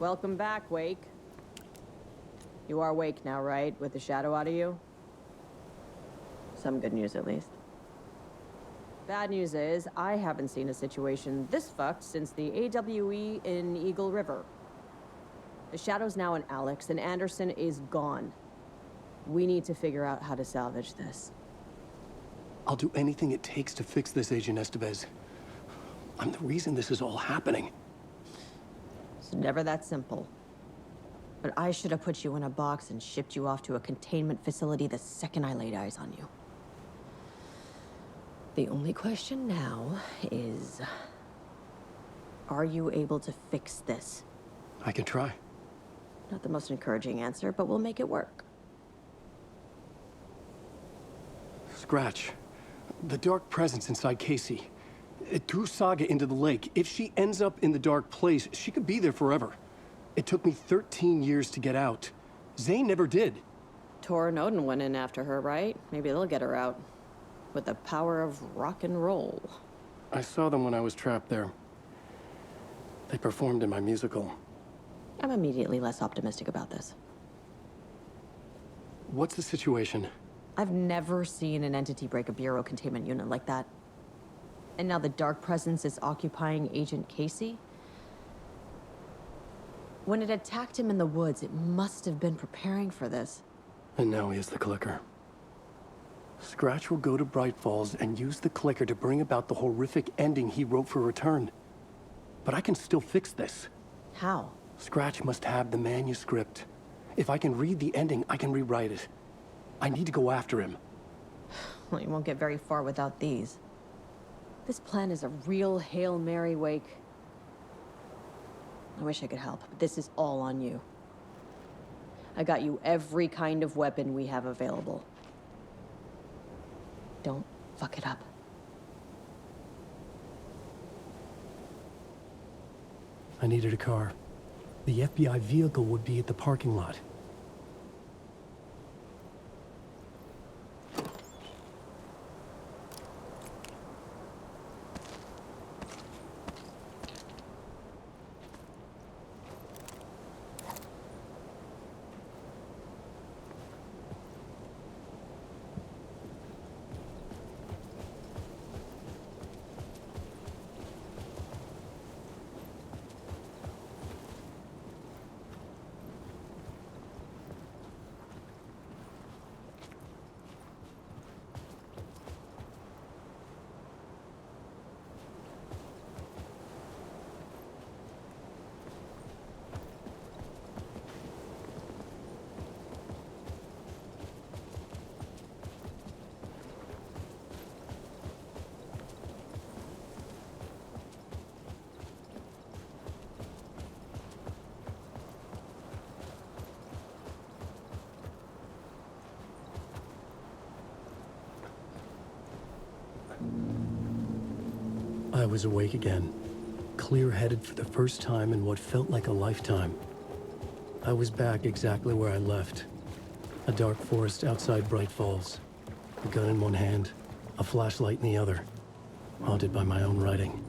Welcome back, Wake. You are Wake now, right? With the shadow out of you? Some good news, at least. Bad news is, I haven't seen a situation this fucked since the AWE in Eagle River. The shadow's now in Alex, and Anderson is gone. We need to figure out how to salvage this. I'll do anything it takes to fix this, Agent Estevez. I'm the reason this is all happening. It's never that simple. But I should have put you in a box and shipped you off to a containment facility the second I laid eyes on you. The only question now is, are you able to fix this? I can try. Not the most encouraging answer, but we'll make it work. Scratch. The dark presence inside Casey. It threw Saga into the lake. If she ends up in the dark place, she could be there forever. It took me 13 years to get out. Zane never did. Tor and Odin went in after her, right? Maybe they'll get her out. With the power of rock and roll. I saw them when I was trapped there. They performed in my musical. I'm immediately less optimistic about this. What's the situation? I've never seen an entity break a bureau containment unit like that. And now the dark presence is occupying Agent Casey? When it attacked him in the woods, it must have been preparing for this. And now he has the clicker. Scratch will go to Bright Falls and use the clicker to bring about the horrific ending he wrote for Return. But I can still fix this. How? Scratch must have the manuscript. If I can read the ending, I can rewrite it. I need to go after him. Well, you won't get very far without these. This plan is a real Hail Mary, Wake. I wish I could help, but this is all on you. I got you every kind of weapon we have available. Don't fuck it up. I needed a car. The FBI vehicle would be at the parking lot. I was awake again, clear-headed for the first time in what felt like a lifetime. I was back exactly where I left. A dark forest outside Bright Falls. A gun in one hand, a flashlight in the other. Haunted by my own writing.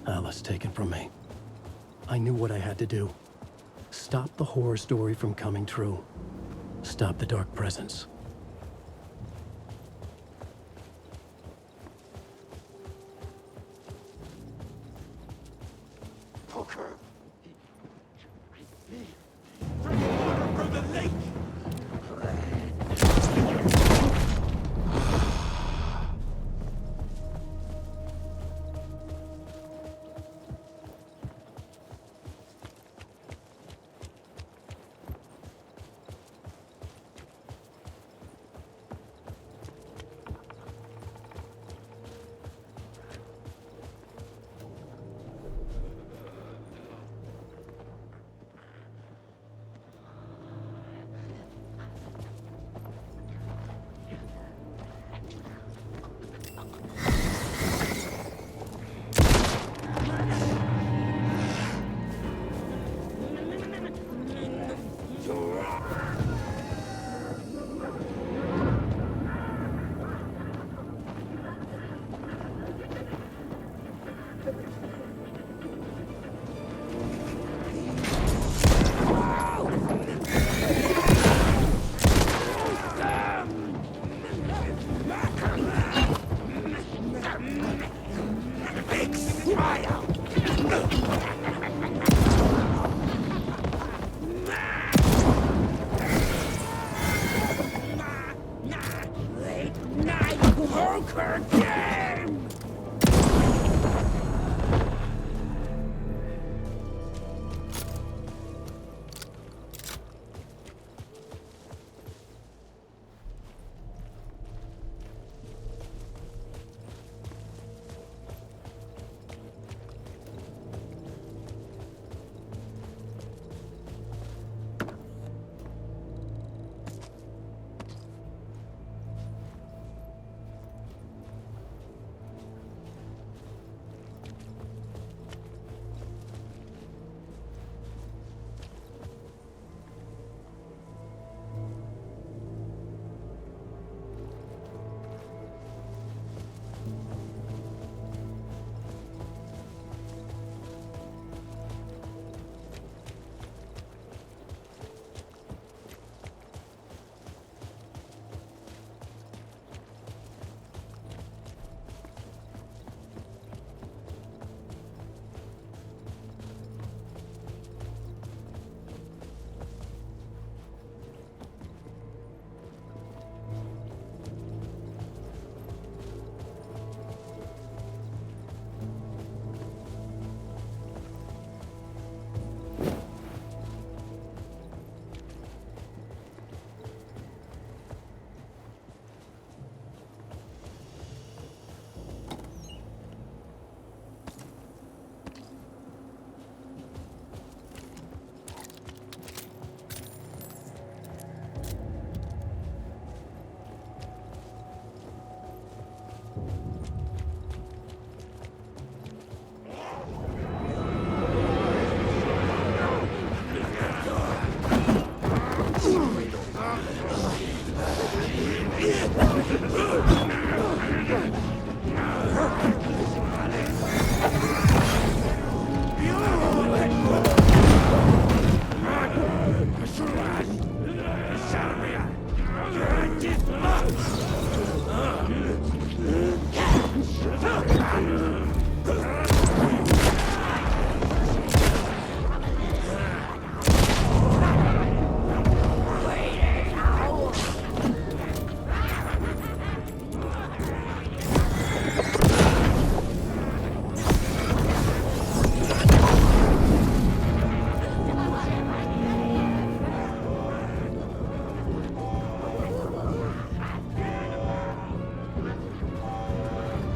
Alice taken from me. I knew what I had to do. Stop the horror story from coming true. Stop the dark presence. mediocre game!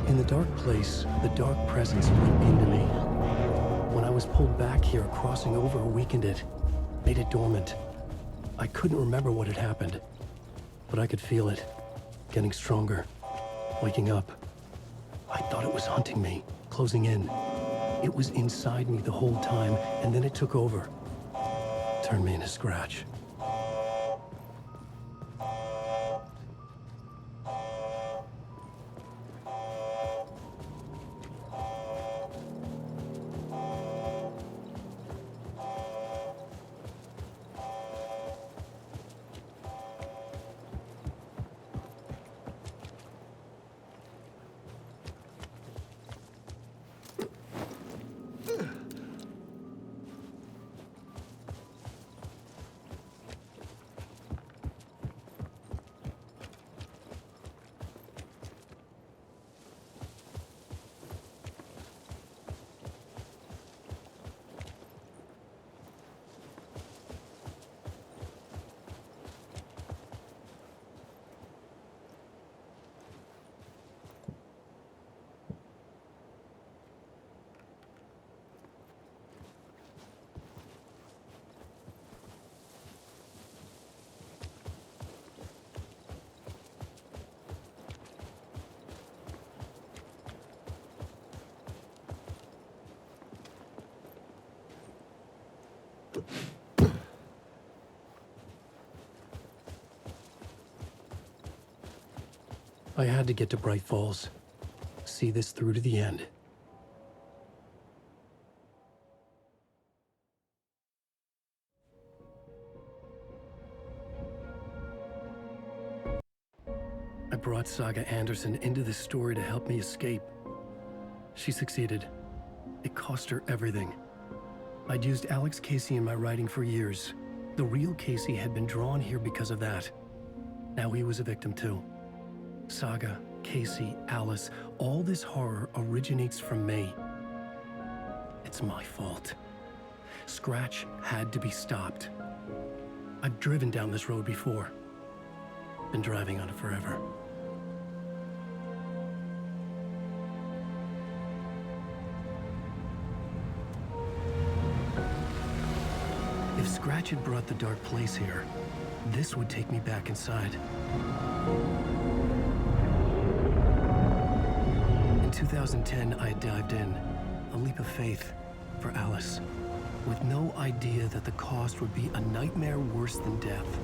In the dark place, the dark presence went into me. When I was pulled back here, crossing over weakened it, made it dormant. I couldn't remember what had happened, but I could feel it, getting stronger, waking up. I thought it was hunting me, closing in. It was inside me the whole time, and then it took over. Turned me into scratch. I had to get to Bright Falls. See this through to the end. I brought Saga Anderson into this story to help me escape. She succeeded. It cost her everything. I'd used Alex Casey in my writing for years. The real Casey had been drawn here because of that. Now he was a victim too. Saga Casey, Alice, all this horror originates from me. It's my fault. Scratch had to be stopped. I've driven down this road before. Been driving on it forever. If Scratch had brought the dark place here, this would take me back inside. In 2010, I dived in, a leap of faith for Alice, with no idea that the cost would be a nightmare worse than death.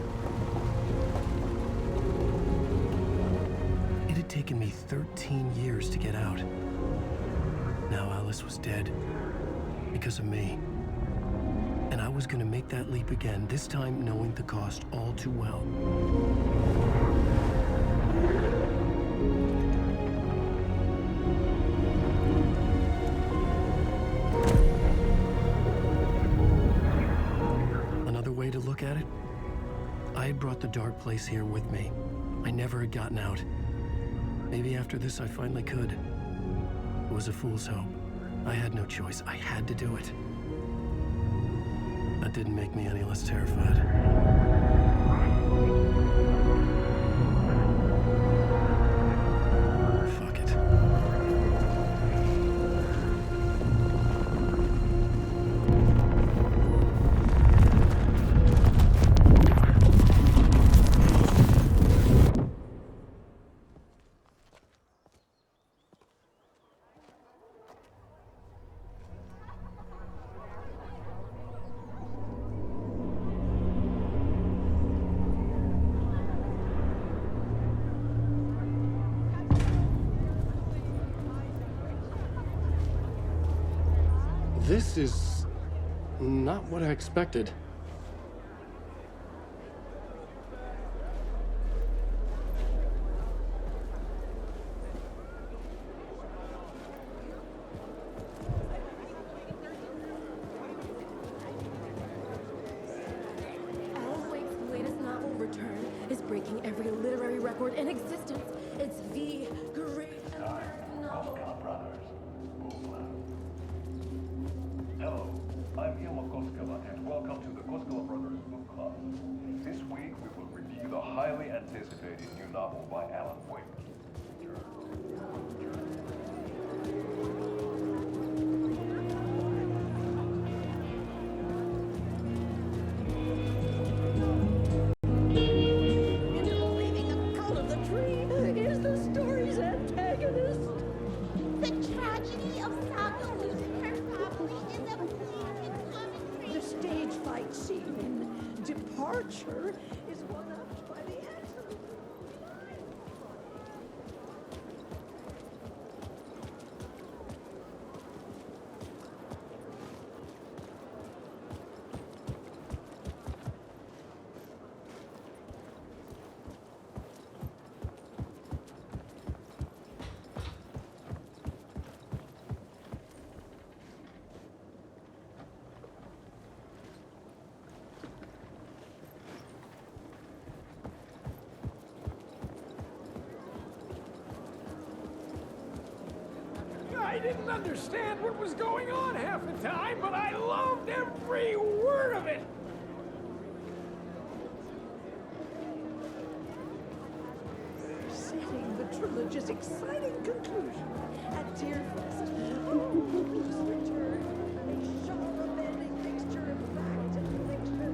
It had taken me 13 years to get out. Now Alice was dead, because of me. And I was going to make that leap again, this time knowing the cost all too well. Another way to look at it, I had brought the dark place here with me. I never had gotten out. Maybe after this I finally could. It was a fool's hope. I had no choice. I had to do it. That didn't make me any less terrified. Fuck it. This is not what I expected. Alan Wake's latest novel, Return, is breaking every literary record in existence. It's the great novel. Hello, I'm Ilmo Koskela, and welcome to the Koskela Brothers Book Club. This week, we will review the highly anticipated new novel by Alan Wake. Into believing the cult of the tree is the story's antagonist. The tragedy of Saga losing her family is a fleeting commentary. The stage fight scene in Departure is one-upped by the absolute. I didn't understand what was going on half the time, but I loved every word of it. Setting the trilogy's exciting conclusion at Deerfest. Mobo's return, a genre-bending mixture of fact and fiction.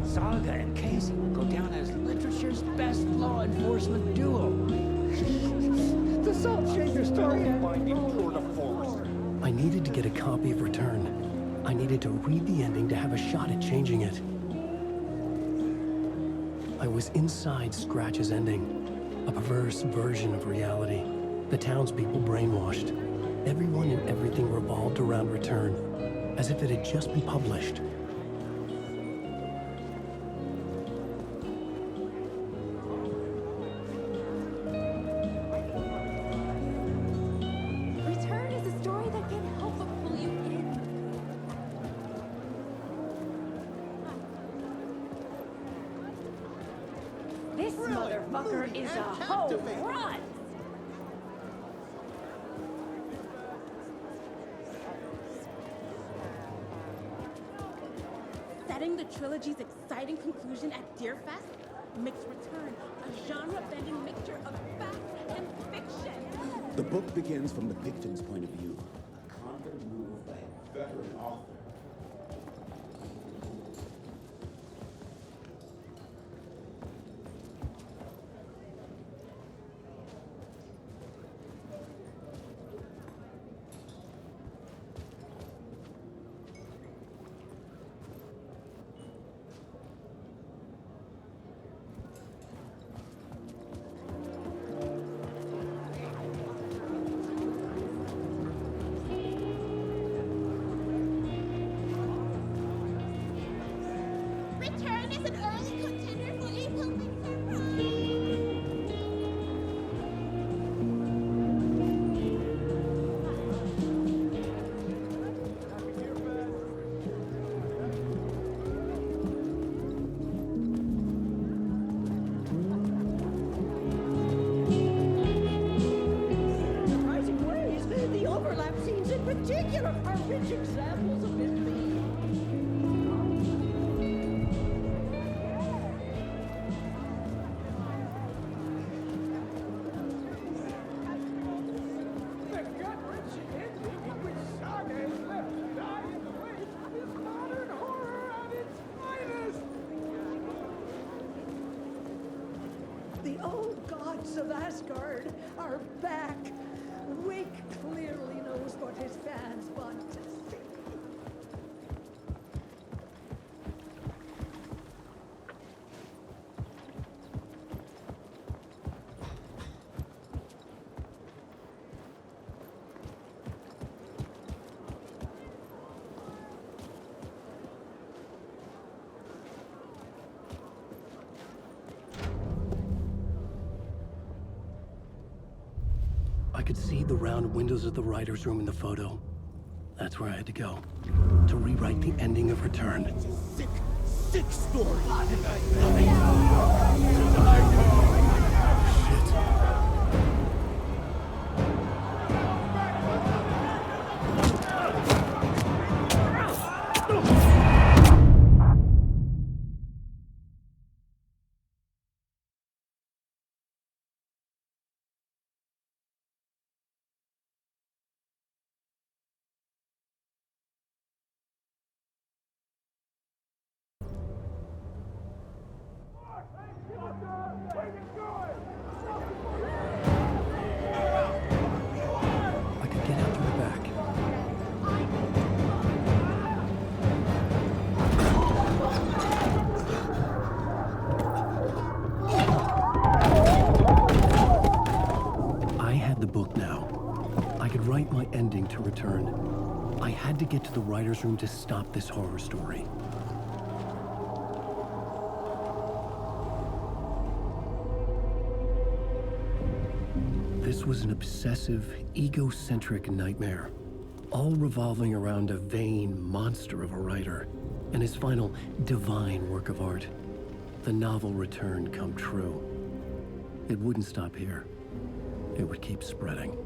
Saga and Casey will go down as literature's best law enforcement duo. The Salt Shaker story binding tour de force. I needed to get a copy of Return. I needed to read the ending to have a shot at changing it. I was inside Scratch's ending, a perverse version of reality. The townspeople brainwashed. Everyone and everything revolved around Return, as if it had just been published. Return is a story that can help but pull you in. This motherfucker is a home run! Setting the trilogy's exciting conclusion at Deerfest makes Return a genre-bending mixture of fact and fiction. The book begins from the victim's point of view. A confident move by a veteran author. Return is an early contender for a Pulitzer Prize. Surprising ways, the overlap scenes in particular are rich examples of it. The gut-wrenching ending in which Saga is left to die in the wake is modern horror at its finest! The old gods of Asgard are back. Wake clearly knows what his fans want to see. I could see the round windows of the writer's room in the photo. That's where I had to go. To rewrite the ending of Return. Sick, sick story. I could get out through the back. I had the book now. I could write my ending to Return. I had to get to the writer's room to stop this horror story. This was an obsessive, egocentric nightmare, all revolving around a vain monster of a writer and his final divine work of art, the novel Return come true. It wouldn't stop here. It would keep spreading.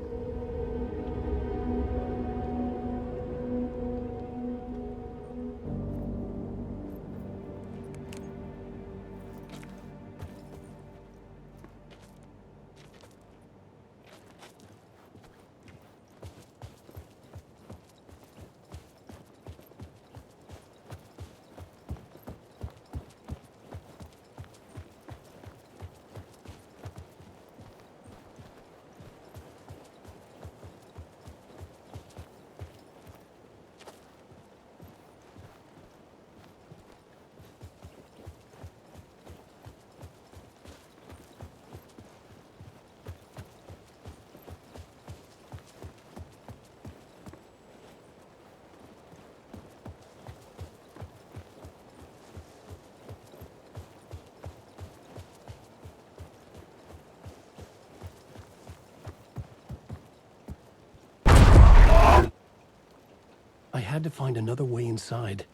I had to find another way inside.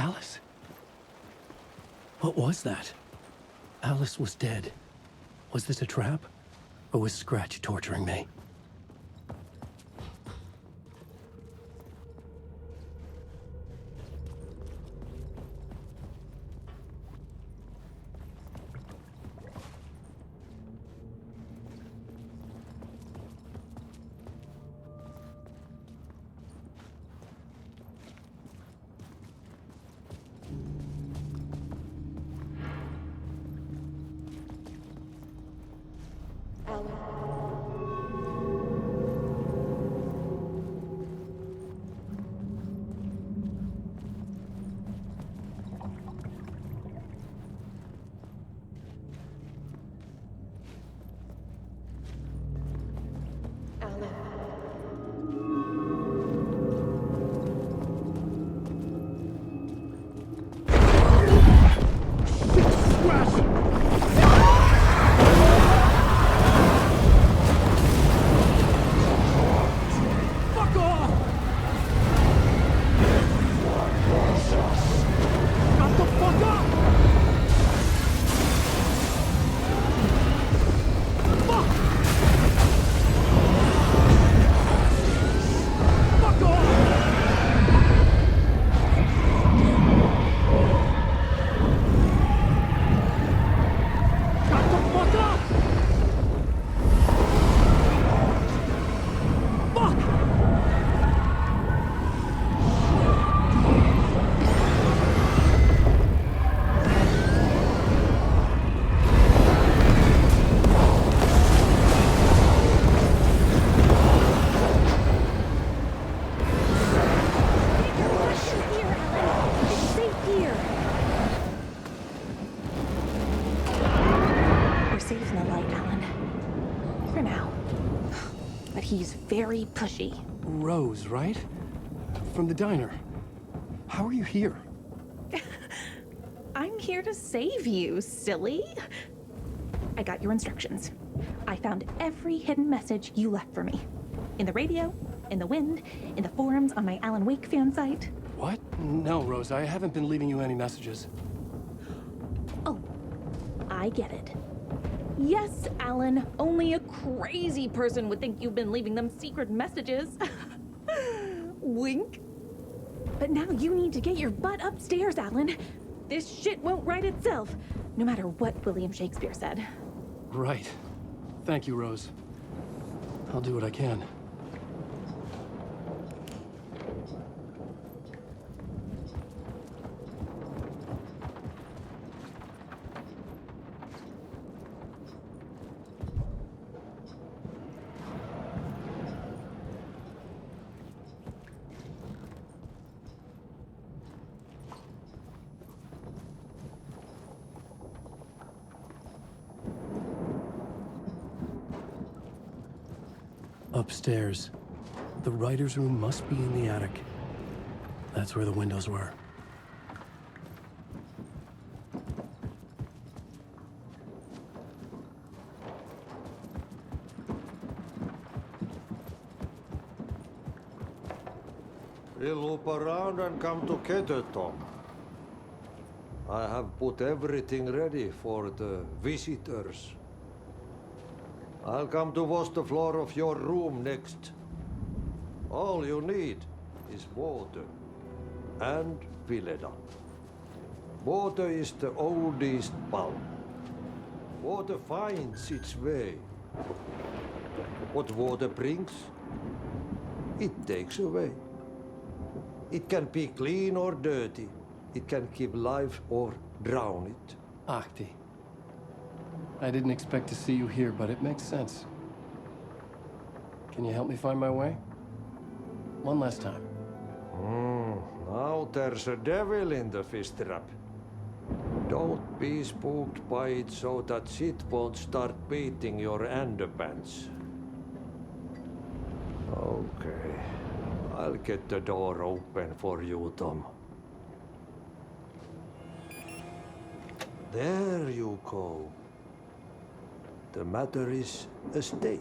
Alice? What was that? Alice was dead. Was this a trap? Or was Scratch torturing me? Very pushy. Rose, right? From the diner. How are you here? I'm here to save you, silly. I got your instructions. I found every hidden message you left for me. In the radio, in the wind, in the forums on my Alan Wake fan site. What? No, Rose, I haven't been leaving you any messages. Oh, I get it. Yes, Alan, only a crazy person would think you've been leaving them secret messages. Wink. But now you need to get your butt upstairs, Alan. This shit won't right itself, no matter what William Shakespeare said. Right. Thank you, Rose. I'll do what I can. Upstairs. The writer's room must be in the attic. That's where the windows were. We'll loop around and come together, Tom. I have put everything ready for the visitors. I'll come to wash the floor of your room next. All you need is water and Vileda. Water is the oldest bulb. Water finds its way. What water brings, it takes away. It can be clean or dirty. It can give life or drown it. Ahti. I didn't expect to see you here, but it makes sense. Can you help me find my way? One last time. Now there's a devil in the fish trap. Don't be spooked by it so that shit won't start beating your underpants. Okay. I'll get the door open for you, Tom. There you go. The matter is a stake.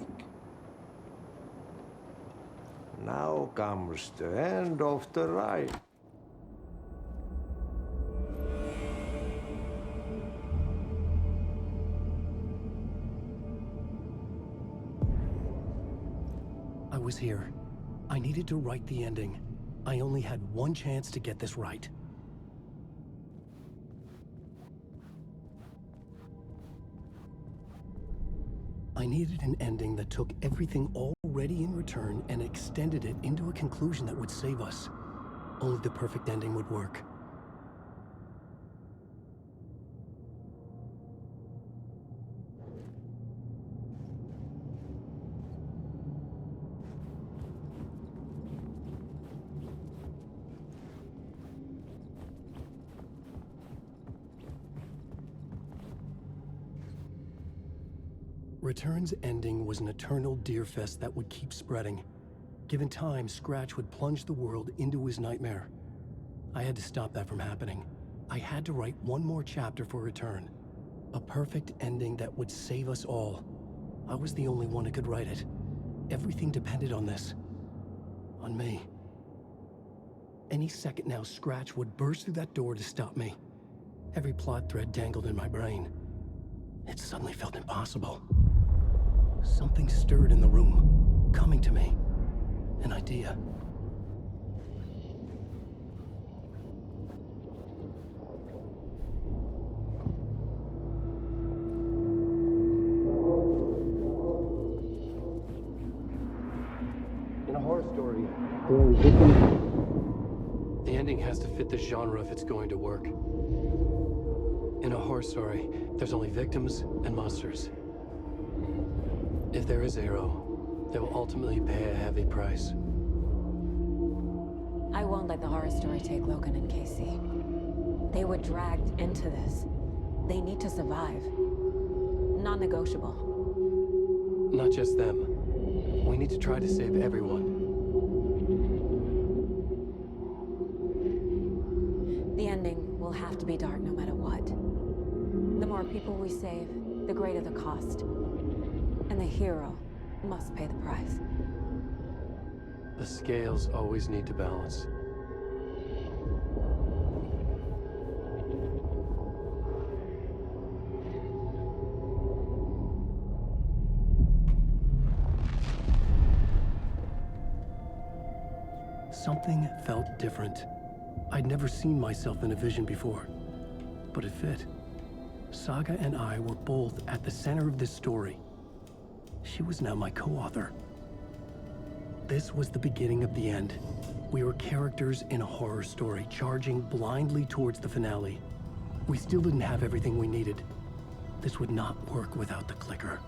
Now comes the end of the ride. I was here. I needed to write the ending. I only had one chance to get this right. I needed an ending that took everything already in return and extended it into a conclusion that would save us. Only the perfect ending would work. Return's ending was an eternal deerfest that would keep spreading. Given time, Scratch would plunge the world into his nightmare. I had to stop that from happening. I had to write one more chapter for Return. A perfect ending that would save us all. I was the only one who could write it. Everything depended on this. On me. Any second now, Scratch would burst through that door to stop me. Every plot thread dangled in my brain. It suddenly felt impossible. Something stirred in the room, coming to me. An idea. In a horror story, there are victims. The ending has to fit the genre if it's going to work. In a horror story, there's only victims and monsters. If there is Arrow, they will ultimately pay a heavy price. I won't let the horror story take Logan and Casey. They were dragged into this. They need to survive. Non-negotiable. Not just them. We need to try to save everyone. The ending will have to be dark no matter what. The more people we save, the greater the cost. And the hero must pay the price. The scales always need to balance. Something felt different. I'd never seen myself in a vision before, but it fit. Saga and I were both at the center of this story. She was now my co-author. This was the beginning of the end. We were characters in a horror story, charging blindly towards the finale. We still didn't have everything we needed. This would not work without the clicker.